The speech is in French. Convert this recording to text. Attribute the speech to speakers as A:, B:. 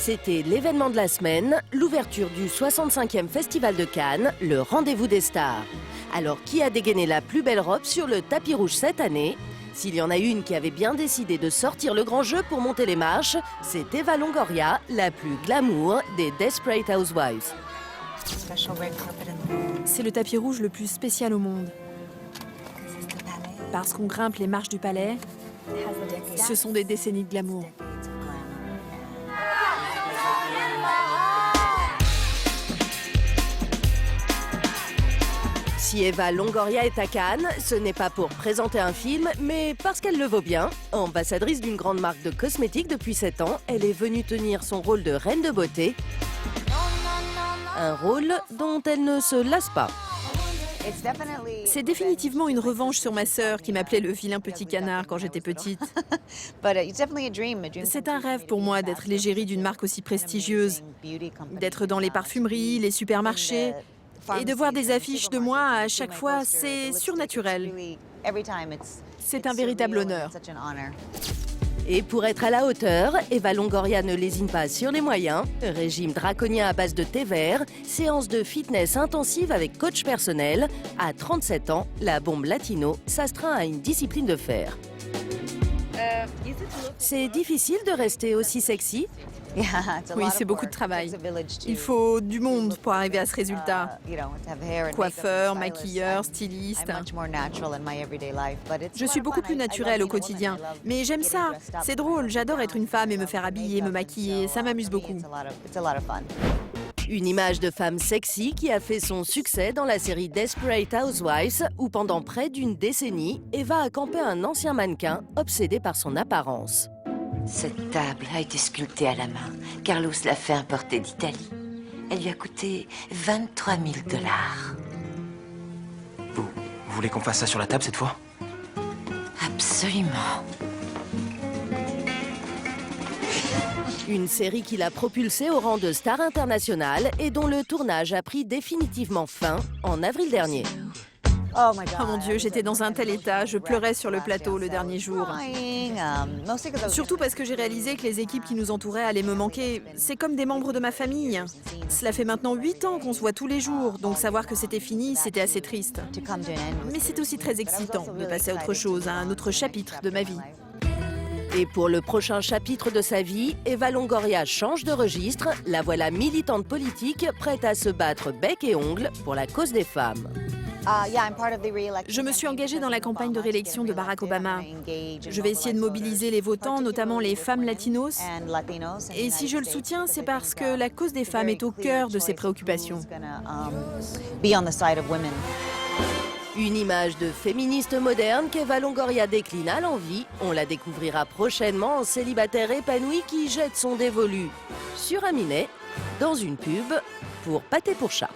A: C'était l'événement de la semaine, l'ouverture du 65e Festival de Cannes, le rendez-vous des stars. Alors, qui a dégainé la plus belle robe sur le tapis rouge cette année? S'il y en a une qui avait bien décidé de sortir le grand jeu pour monter les marches, c'est Eva Longoria, la plus glamour des Desperate Housewives.
B: C'est le tapis rouge le plus spécial au monde. Parce qu'on grimpe les marches du palais, ce sont des décennies de glamour.
A: Si Eva Longoria est à Cannes, ce n'est pas pour présenter un film, mais parce qu'elle le vaut bien. Ambassadrice d'une grande marque de cosmétiques depuis 7 ans, elle est venue tenir son rôle de reine de beauté. Un rôle dont elle ne se lasse pas.
B: C'est définitivement une revanche sur ma sœur qui m'appelait le vilain petit canard quand j'étais petite. C'est un rêve pour moi d'être l'égérie d'une marque aussi prestigieuse, d'être dans les parfumeries, les supermarchés, et de voir des affiches de moi à chaque fois, c'est surnaturel. C'est un véritable honneur.
A: Et pour être à la hauteur, Eva Longoria ne lésine pas sur les moyens. Régime draconien à base de thé vert, séance de fitness intensive avec coach personnel. À 37 ans, la bombe latino s'astreint à une discipline de fer. C'est difficile de rester aussi sexy?
B: Oui, c'est beaucoup de travail. Il faut du monde pour arriver à ce résultat. Coiffeur, maquilleur, styliste. Je suis beaucoup plus naturelle au quotidien. Mais j'aime ça. C'est drôle. J'adore être une femme et me faire habiller, me maquiller. Ça m'amuse beaucoup.
A: Une image de femme sexy qui a fait son succès dans la série Desperate Housewives, où pendant près d'une décennie, Eva a campé un ancien mannequin obsédé par son apparence.
C: Cette table a été sculptée à la main. Carlos l'a fait importer d'Italie. Elle lui a coûté 23 000 $.
D: Vous voulez qu'on fasse ça sur la table cette fois?
C: Absolument.
A: Une série qui l'a propulsée au rang de star internationale et dont le tournage a pris définitivement fin en avril dernier.
B: Oh mon Dieu, j'étais dans un tel état, je pleurais sur le plateau le dernier jour. Surtout parce que j'ai réalisé que les équipes qui nous entouraient allaient me manquer. C'est comme des membres de ma famille. Cela fait maintenant 8 ans qu'on se voit tous les jours, donc savoir que c'était fini, c'était assez triste. Mais c'est aussi très excitant de passer à autre chose, à un autre chapitre de ma vie.
A: Et pour le prochain chapitre de sa vie, Eva Longoria change de registre. La voilà militante politique, prête à se battre bec et ongle pour la cause des femmes.
B: Je me suis engagée dans la campagne de réélection de Barack Obama. Je vais essayer de mobiliser les votants, notamment les femmes latinos. Et si je le soutiens, c'est parce que la cause des femmes est au cœur de ses préoccupations.
A: Une image de féministe moderne qu'Eva Longoria décline à l'envi. On la découvrira prochainement en célibataire épanoui qui jette son dévolu sur un minet dans une pub pour pâté pour chat.